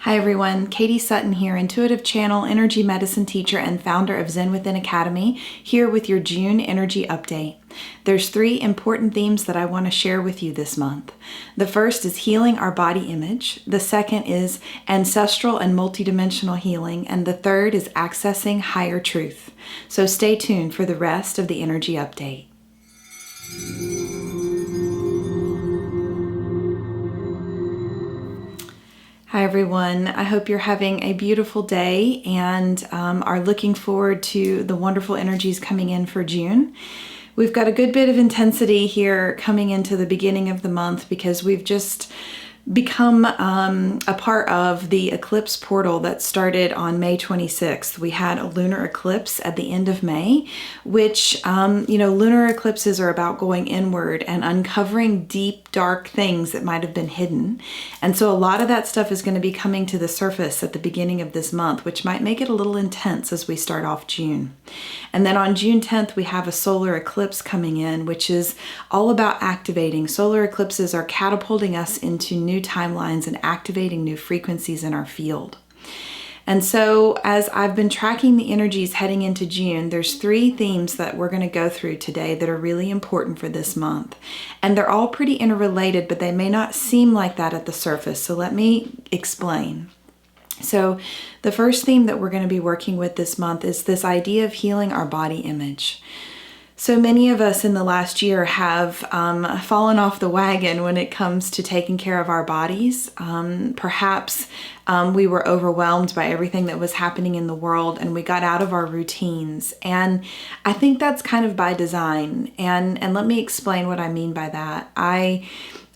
Hi everyone, Katie Sutton here, intuitive channel, energy medicine teacher, and founder of Zen Within Academy, here with your June energy update. There's 3 important themes that I want to share with you this month. The first is healing our body image. The second is ancestral and multidimensional healing. And the third is accessing higher truth. So stay tuned for the rest of the energy update. Hi everyone, I hope you're having a beautiful day and are looking forward to the wonderful energies coming in for June. We've got a good bit of intensity here coming into the beginning of the month because we've just become a part of the eclipse portal that started on May 26th. We had a lunar eclipse at the end of May, which, lunar eclipses are about going inward and uncovering deep, dark things that might have been hidden. And so a lot of that stuff is going to be coming to the surface at the beginning of this month, which might make it a little intense as we start off June. And then on June 10th, we have a solar eclipse coming in, which is all about activating. Solar eclipses are catapulting us into new timelines and activating new frequencies in our field. And so as I've been tracking the energies heading into June, there's 3 themes that we're going to go through today that are really important for this month. And they're all pretty interrelated, but they may not seem like that at the surface. So let me explain. So the first theme that we're going to be working with this month is this idea of healing our body image. So many of us in the last year have fallen off the wagon when it comes to taking care of our bodies. Perhaps we were overwhelmed by everything that was happening in the world and we got out of our routines. And I think that's kind of by design. And let me explain what I mean by that. I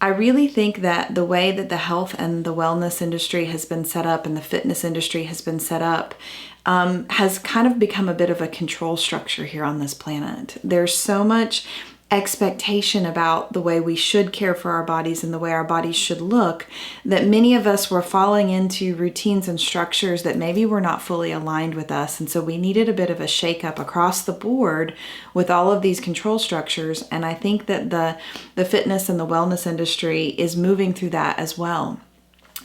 really think that the way that the health and the wellness industry has been set up and the fitness industry has been set up has kind of become a bit of a control structure here on this planet. There's so much expectation about the way we should care for our bodies and the way our bodies should look that many of us were falling into routines and structures that maybe were not fully aligned with us. And so we needed a bit of a shakeup across the board with all of these control structures. And I think that the fitness and the wellness industry is moving through that as well.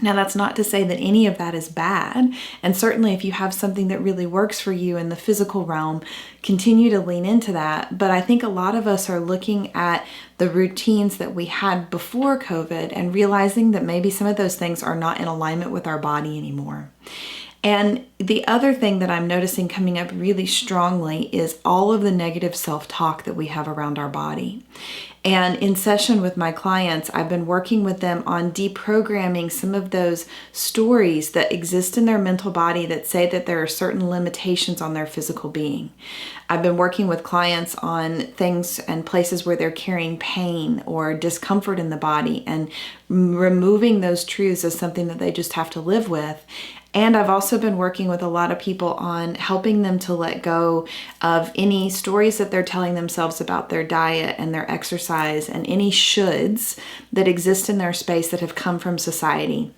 Now, that's not to say that any of that is bad. And certainly if you have something that really works for you in the physical realm, continue to lean into that. But I think a lot of us are looking at the routines that we had before COVID and realizing that maybe some of those things are not in alignment with our body anymore. And the other thing that I'm noticing coming up really strongly is all of the negative self-talk that we have around our body. And in session with my clients, I've been working with them on deprogramming some of those stories that exist in their mental body that say that there are certain limitations on their physical being. I've been working with clients on things and places where they're carrying pain or discomfort in the body and removing those truths as something that they just have to live with. And I've also been working with a lot of people on helping them to let go of any stories that they're telling themselves about their diet and their exercise and any shoulds that exist in their space that have come from society.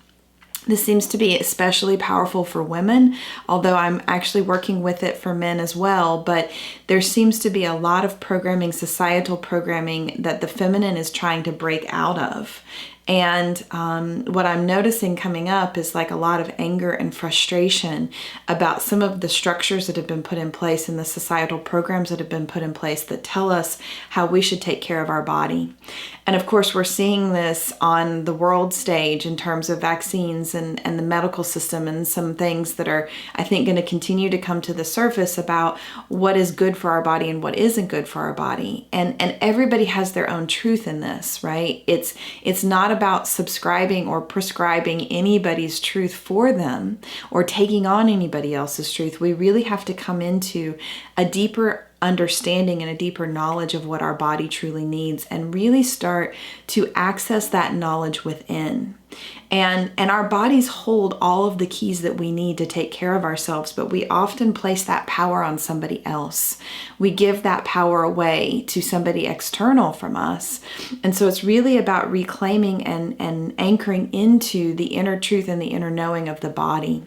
This seems to be especially powerful for women, although I'm actually working with it for men as well. But there seems to be a lot of programming, societal programming, that the feminine is trying to break out of. And what I'm noticing coming up is like a lot of anger and frustration about some of the structures that have been put in place and the societal programs that have been put in place that tell us how we should take care of our body. And of course, we're seeing this on the world stage in terms of vaccines and the medical system and some things that are, I think, going to continue to come to the surface about what is good for our body and what isn't good for our body. And everybody has their own truth in this, right? It's not about subscribing or prescribing anybody's truth for them or taking on anybody else's truth. We really have to come into a deeper understanding and a deeper knowledge of what our body truly needs and really start to access that knowledge within. And our bodies hold all of the keys that we need to take care of ourselves, but we often place that power on somebody else. We give that power away to somebody external from us. And so it's really about reclaiming and anchoring into the inner truth and the inner knowing of the body.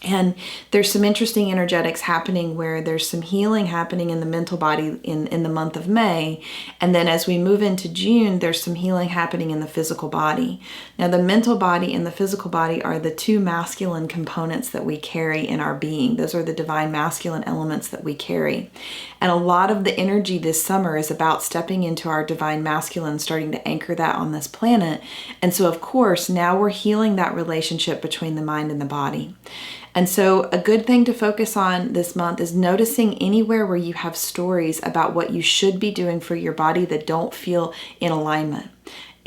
And there's some interesting energetics happening where there's some healing happening in the mental body in the month of May. And then as we move into June, there's some healing happening in the physical body. Now, the mental body and the physical body are the two masculine components that we carry in our being. Those are the divine masculine elements that we carry. And a lot of the energy this summer is about stepping into our divine masculine, starting to anchor that on this planet. And so, of course, now we're healing that relationship between the mind and the body. And so a good thing to focus on this month is noticing anywhere where you have stories about what you should be doing for your body that don't feel in alignment.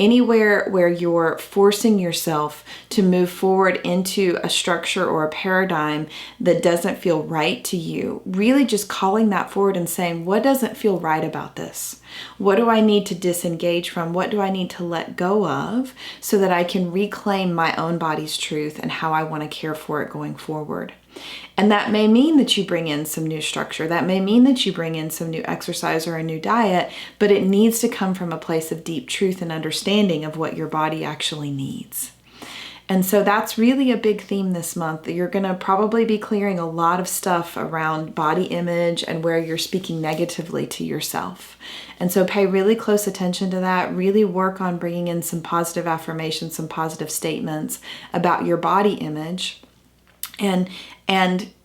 Anywhere where you're forcing yourself to move forward into a structure or a paradigm that doesn't feel right to you, really just calling that forward and saying, what doesn't feel right about this? What do I need to disengage from? What do I need to let go of so that I can reclaim my own body's truth and how I want to care for it going forward? And that may mean that you bring in some new structure. That may mean that you bring in some new exercise or a new diet, but it needs to come from a place of deep truth and understanding of what your body actually needs. And so that's really a big theme this month. You're going to probably be clearing a lot of stuff around body image and where you're speaking negatively to yourself. And so pay really close attention to that. Really work on bringing in some positive affirmations, some positive statements about your body image. And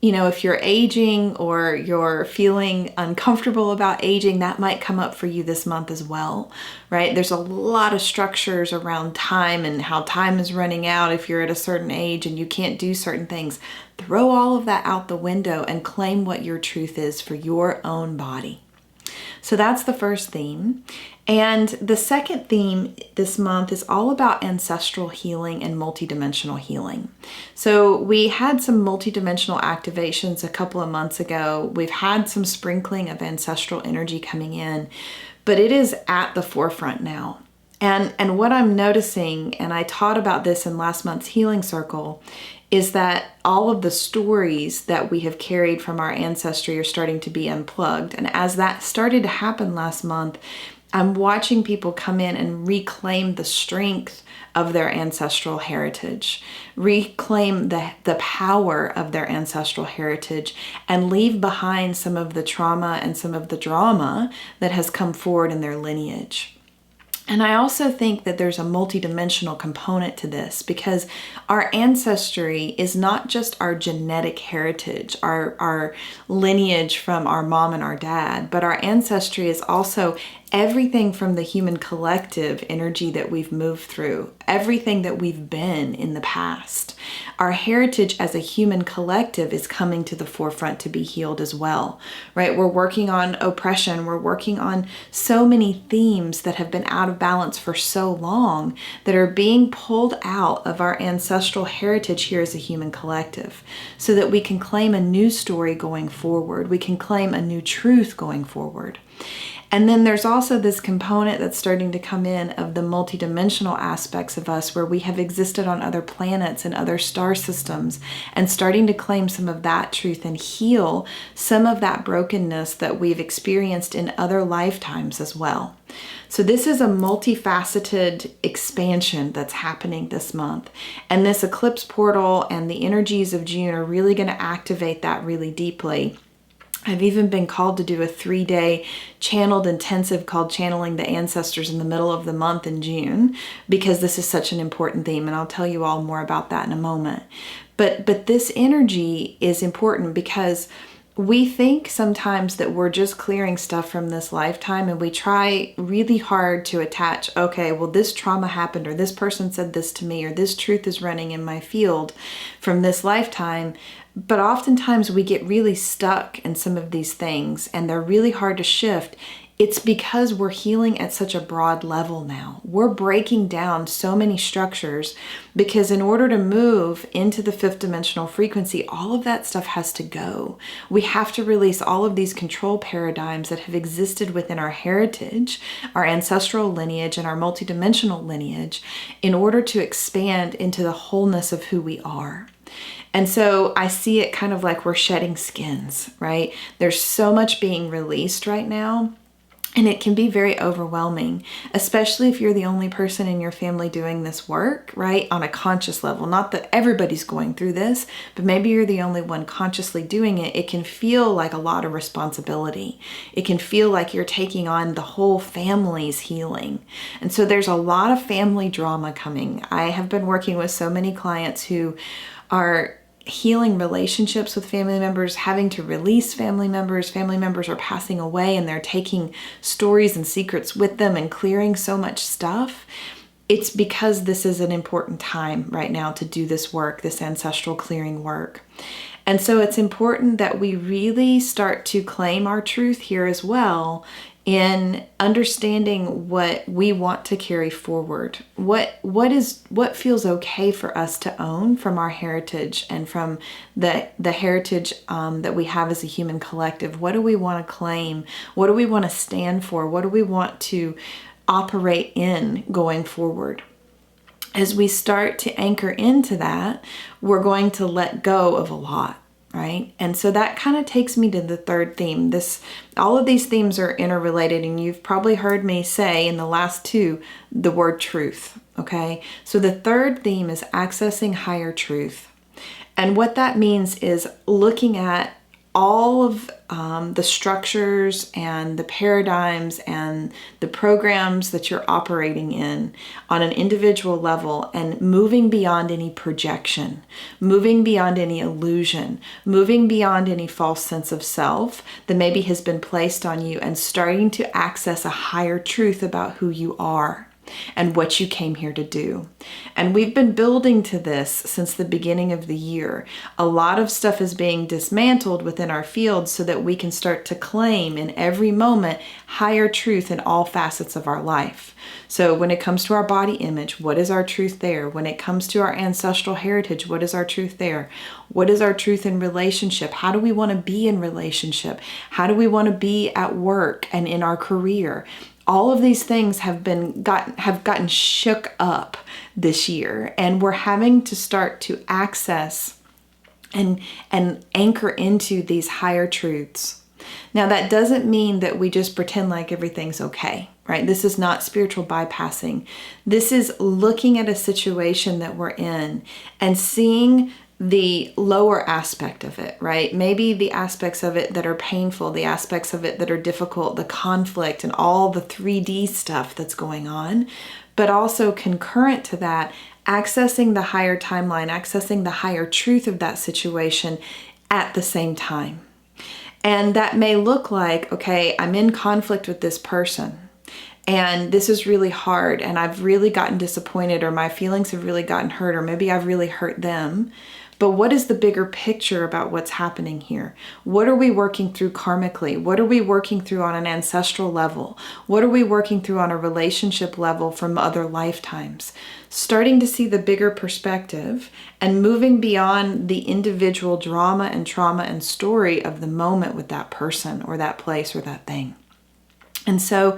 you know, if you're aging or you're feeling uncomfortable about aging, that might come up for you this month as well, right? There's a lot of structures around time and how time is running out if you're at a certain age and you can't do certain things. Throw all of that out the window and claim what your truth is for your own body. So that's the first theme. And the second theme this month is all about ancestral healing and multidimensional healing. So we had some multidimensional activations a couple of months ago. We've had some sprinkling of ancestral energy coming in, but it is at the forefront now. And what I'm noticing, and I taught about this in last month's healing circle, is that all of the stories that we have carried from our ancestry are starting to be unplugged. And as that started to happen last month, I'm watching people come in and reclaim the strength of their ancestral heritage, reclaim the power of their ancestral heritage, and leave behind some of the trauma and some of the drama that has come forward in their lineage. And I also think that there's a multidimensional component to this because our ancestry is not just our genetic heritage, our lineage from our mom and our dad, but our ancestry is also everything from the human collective energy that we've moved through, everything that we've been in the past. Our heritage as a human collective is coming to the forefront to be healed as well, right? We're working on oppression. We're working on so many themes that have been out of balance for so long that are being pulled out of our ancestral heritage here as a human collective so that we can claim a new story going forward. We can claim a new truth going forward. And then there's also this component that's starting to come in of the multidimensional aspects of us where we have existed on other planets and other star systems and starting to claim some of that truth and heal some of that brokenness that we've experienced in other lifetimes as well. So this is a multifaceted expansion that's happening this month. And this eclipse portal and the energies of June are really going to activate that really deeply. I've even been called to do a 3-day channeled intensive called Channeling the Ancestors in the middle of the month in June because this is such an important theme, and I'll tell you all more about that in a moment. But this energy is important because we think sometimes that we're just clearing stuff from this lifetime and we try really hard to attach, okay, well, this trauma happened or this person said this to me or this truth is running in my field from this lifetime. But oftentimes we get really stuck in some of these things and they're really hard to shift. It's because we're healing at such a broad level now. We're breaking down so many structures because in order to move into the 5th dimensional frequency, all of that stuff has to go. We have to release all of these control paradigms that have existed within our heritage, our ancestral lineage, and our multidimensional lineage in order to expand into the wholeness of who we are. And so I see it kind of like we're shedding skins, right? There's so much being released right now. And it can be very overwhelming, especially if you're the only person in your family doing this work, right? On a conscious level. Not that everybody's going through this, but maybe you're the only one consciously doing it. It can feel like a lot of responsibility. It can feel like you're taking on the whole family's healing. And so there's a lot of family drama coming. I have been working with so many clients who are healing relationships with family members, having to release family members are passing away, and they're taking stories and secrets with them and clearing so much stuff. It's because this is an important time right now to do this work, this ancestral clearing work. And so it's important that we really start to claim our truth here as well, in understanding what we want to carry forward. What feels okay for us to own from our heritage and from the heritage that we have as a human collective. What do we want to claim? What do we want to stand for? What do we want to operate in going forward? As we start to anchor into that, we're going to let go of a lot. Right? And so that kind of takes me to the third theme. All of these themes are interrelated, and you've probably heard me say in the last two the word truth. Okay? So the third theme is accessing higher truth. And what that means is looking at all of the structures and the paradigms and the programs that you're operating in on an individual level, and moving beyond any projection, moving beyond any illusion, moving beyond any false sense of self that maybe has been placed on you, and starting to access a higher truth about who you are and what you came here to do. And we've been building to this since the beginning of the year. A lot of stuff is being dismantled within our field so that we can start to claim in every moment higher truth in all facets of our life. So when it comes to our body image, what is our truth there? When it comes to our ancestral heritage, what is our truth there? What is our truth in relationship? How do we want to be in relationship? How do we want to be at work and in our career? All of these things have gotten shook up this year, and we're having to start to access and anchor into these higher truths. Now, that doesn't mean that we just pretend like everything's okay, right? This is not spiritual bypassing. This is looking at a situation that we're in and seeing the lower aspect of it, right? Maybe the aspects of it that are painful, the aspects of it that are difficult, the conflict and all the 3D stuff that's going on, but also concurrent to that, accessing the higher timeline, accessing the higher truth of that situation at the same time. And that may look like, okay, I'm in conflict with this person, and this is really hard, and I've really gotten disappointed, or my feelings have really gotten hurt, or maybe I've really hurt them. But what is the bigger picture about what's happening here? What are we working through karmically? What are we working through on an ancestral level? What are we working through on a relationship level from other lifetimes? Starting to see the bigger perspective and moving beyond the individual drama and trauma and story of the moment with that person or that place or that thing. And so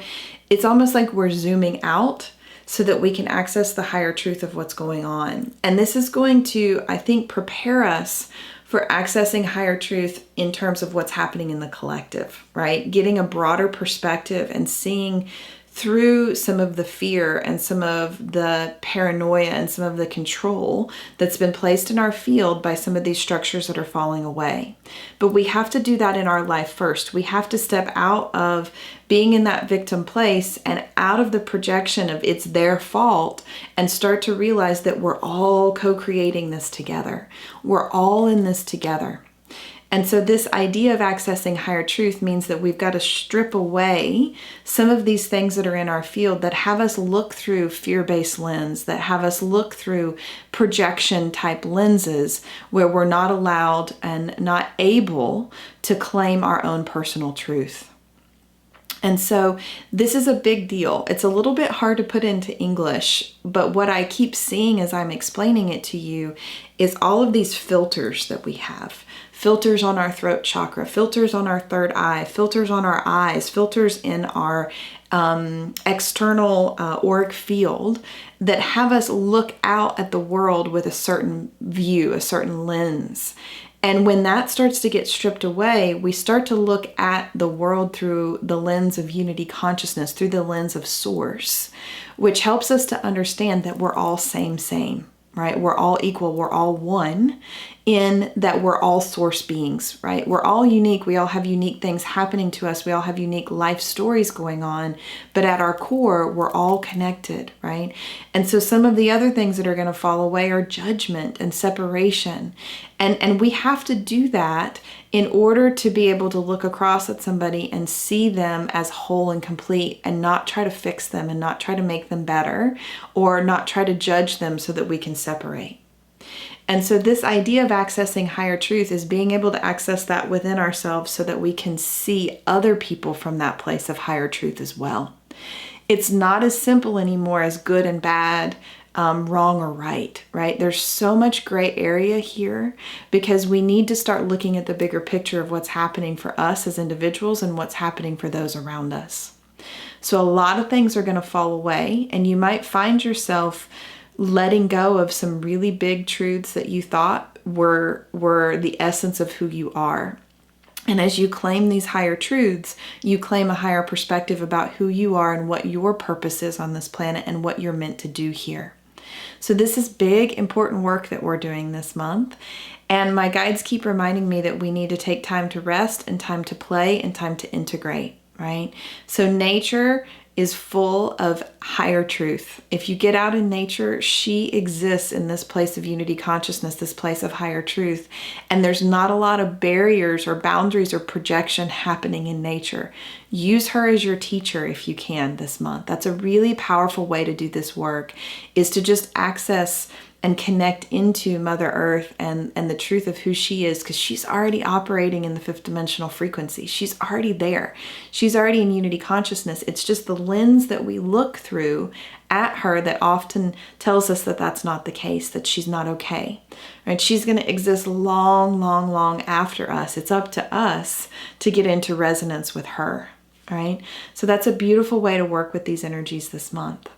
it's almost like we're zooming out so that we can access the higher truth of what's going on. And this is going to, I think, prepare us for accessing higher truth in terms of what's happening in the collective, right? Getting a broader perspective and seeing through some of the fear and some of the paranoia and some of the control that's been placed in our field by some of these structures that are falling away. But we have to do that in our life first. We have to step out of being in that victim place and out of the projection of it's their fault, and start to realize that we're all co-creating this together. We're all in this together. And so this idea of accessing higher truth means that we've got to strip away some of these things that are in our field that have us look through fear-based lens, that have us look through projection type lenses where we're not allowed and not able to claim our own personal truth. And so this is a big deal. It's a little bit hard to put into English, but what I keep seeing as I'm explaining it to you is all of these filters that we have. Filters on our throat chakra, filters on our third eye, filters on our eyes, filters in our external auric field that have us look out at the world with a certain view, a certain lens. And when that starts to get stripped away, we start to look at the world through the lens of unity consciousness, through the lens of source, which helps us to understand that we're all same, right? We're all equal. We're all one in that we're all source beings, right? We're all unique. We all have unique things happening to us. We all have unique life stories going on, but at our core, we're all connected, right? And so some of the other things that are going to fall away are judgment and separation. And we have to do that in order to be able to look across at somebody and see them as whole and complete, and not try to fix them and not try to make them better, or not try to judge them so that we can separate. And so this idea of accessing higher truth is being able to access that within ourselves so that we can see other people from that place of higher truth as well. It's not as simple anymore as good and bad, wrong or right? There's so much gray area here because we need to start looking at the bigger picture of what's happening for us as individuals and what's happening for those around us. So a lot of things are going to fall away, and you might find yourself letting go of some really big truths that you thought were the essence of who you are. And as you claim these higher truths, you claim a higher perspective about who you are and what your purpose is on this planet and what you're meant to do here. So this is big, important work that we're doing this month. And my guides keep reminding me that we need to take time to rest and time to play and time to integrate, right? So nature is full of higher truth. If you get out in nature, she exists in this place of unity consciousness, this place of higher truth. And there's not a lot of barriers or boundaries or projection happening in nature. Use her as your teacher if you can this month. That's a really powerful way to do this work, is to just access and connect into Mother Earth and the truth of who she is, because she's already operating in the fifth dimensional frequency. She's already there. She's already in unity consciousness. It's just the lens that we look through at her that often tells us that that's not the case, that she's not okay. Right? She's going to exist long, long, long after us. It's up to us to get into resonance with her. Right? So that's a beautiful way to work with these energies this month.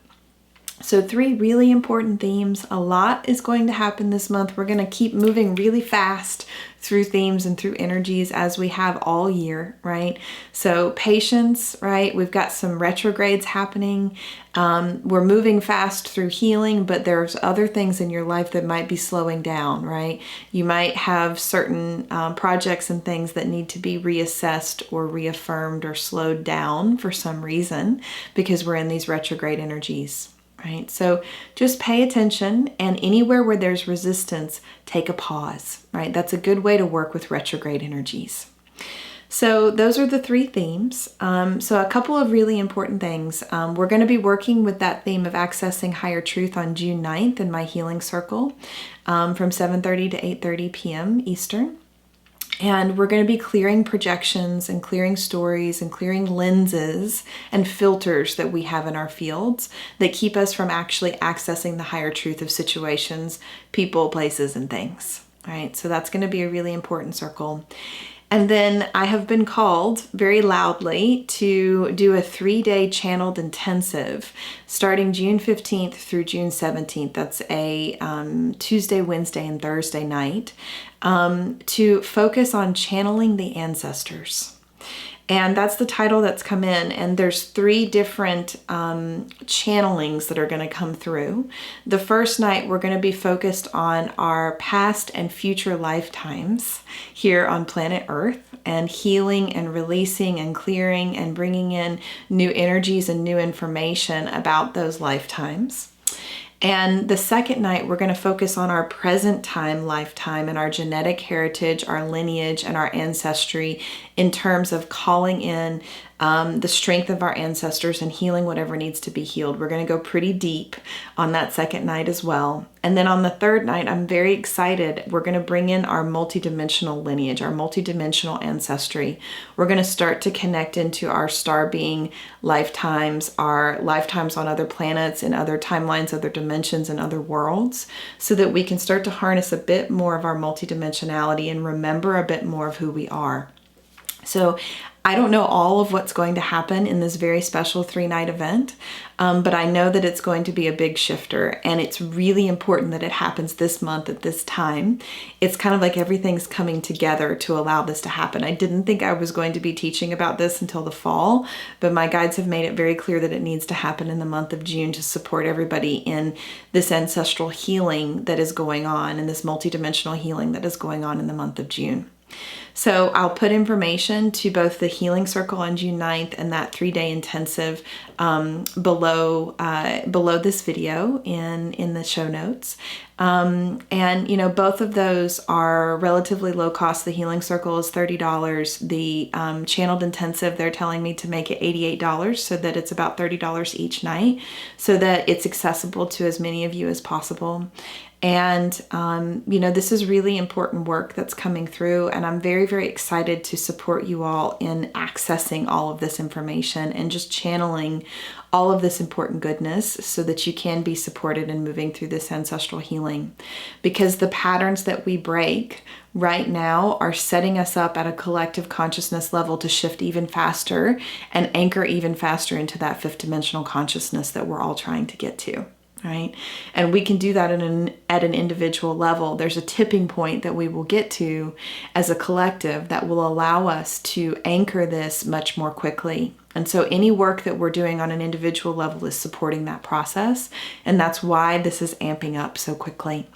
So 3 really important themes. A lot is going to happen this month. We're going to keep moving really fast through themes and through energies as we have all year, right? So patience, right? We've got some retrogrades happening. We're moving fast through healing, but there's other things in your life that might be slowing down, right? You might have certain projects and things that need to be reassessed or reaffirmed or slowed down for some reason because we're in these retrograde energies. Right? So just pay attention, and anywhere where there's resistance, take a pause, right? That's a good way to work with retrograde energies. So those are the 3 themes. So a couple of really important things. We're going to be working with that theme of accessing higher truth on June 9th in my healing circle from 7:30 to 8:30 p.m. Eastern. And we're going to be clearing projections and clearing stories and clearing lenses and filters that we have in our fields that keep us from actually accessing the higher truth of situations, people, places, and things. All right, so that's going to be a really important circle. And then I have been called very loudly to do a 3-day channeled intensive starting June 15th through June 17th. That's a Tuesday, Wednesday, and Thursday night to focus on channeling the ancestors. And that's the title that's come in. And there's 3 different channelings that are going to come through. The first night, we're going to be focused on our past and future lifetimes here on planet Earth, and healing and releasing and clearing and bringing in new energies and new information about those lifetimes. And the second night, we're going to focus on our present time lifetime and our genetic heritage, our lineage, and our ancestry in terms of calling in the strength of our ancestors and healing whatever needs to be healed. We're going to go pretty deep on that second night as well. And then on the third night, I'm very excited. We're going to bring in our multidimensional lineage, our multidimensional ancestry. We're going to start to connect into our star being lifetimes, our lifetimes on other planets and other timelines, other dimensions, and other worlds, so that we can start to harness a bit more of our multidimensionality and remember a bit more of who we are. So I don't know all of what's going to happen in this very special 3-night event, but I know that it's going to be a big shifter, and it's really important that it happens this month at this time. It's kind of like everything's coming together to allow this to happen. I didn't think I was going to be teaching about this until the fall, but my guides have made it very clear that it needs to happen in the month of June to support everybody in this ancestral healing that is going on, and this multidimensional healing that is going on in the month of June. So I'll put information to both the Healing Circle on June 9th and that 3-day intensive below this video in the show notes. And you know, both of those are relatively low cost. The Healing Circle is $30. The Channeled Intensive, they're telling me to make it $88, so that it's about $30 each night, so that it's accessible to as many of you as possible. And, you know, this is really important work that's coming through, and I'm very, very excited to support you all in accessing all of this information and just channeling all of this important goodness so that you can be supported in moving through this ancestral healing. Because the patterns that we break right now are setting us up at a collective consciousness level to shift even faster and anchor even faster into that 5th dimensional consciousness that we're all trying to get to. Right? And we can do that at an individual level. There's a tipping point that we will get to as a collective that will allow us to anchor this much more quickly. And so any work that we're doing on an individual level is supporting that process. And that's why this is amping up so quickly.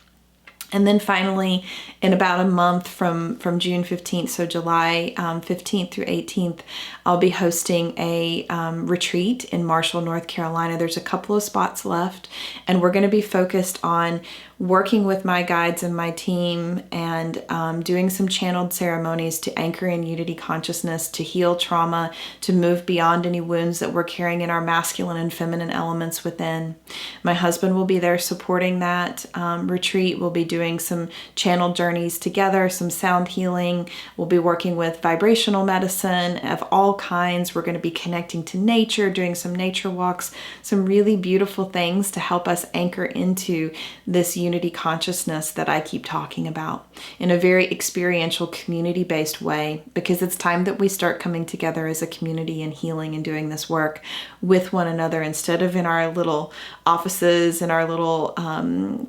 And then finally, in about a month from June 15th, so July 15th through 18th, I'll be hosting a retreat in Marshall, North Carolina. There's a couple of spots left, and we're going to be focused on working with my guides and my team and doing some channeled ceremonies to anchor in unity consciousness, to heal trauma, to move beyond any wounds that we're carrying in our masculine and feminine elements within. My husband will be there supporting that retreat. We'll be doing some channeled journeys together, some sound healing. We'll be working with vibrational medicine of all kinds. We're going to be connecting to nature, doing some nature walks, some really beautiful things to help us anchor into this unity consciousness that I keep talking about in a very experiential, community-based way, because it's time that we start coming together as a community and healing and doing this work with one another instead of in our little offices and our little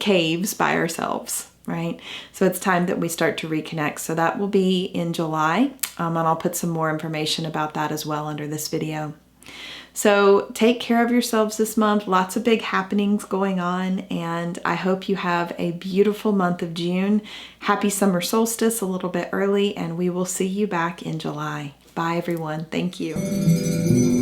caves by ourselves. Right? So it's time that we start to reconnect. So that will be in July, and I'll put some more information about that as well under this video. So take care of yourselves this month. Lots of big happenings going on, and I hope you have a beautiful month of June. Happy summer solstice a little bit early, and we will see you back in July. Bye, everyone. Thank you.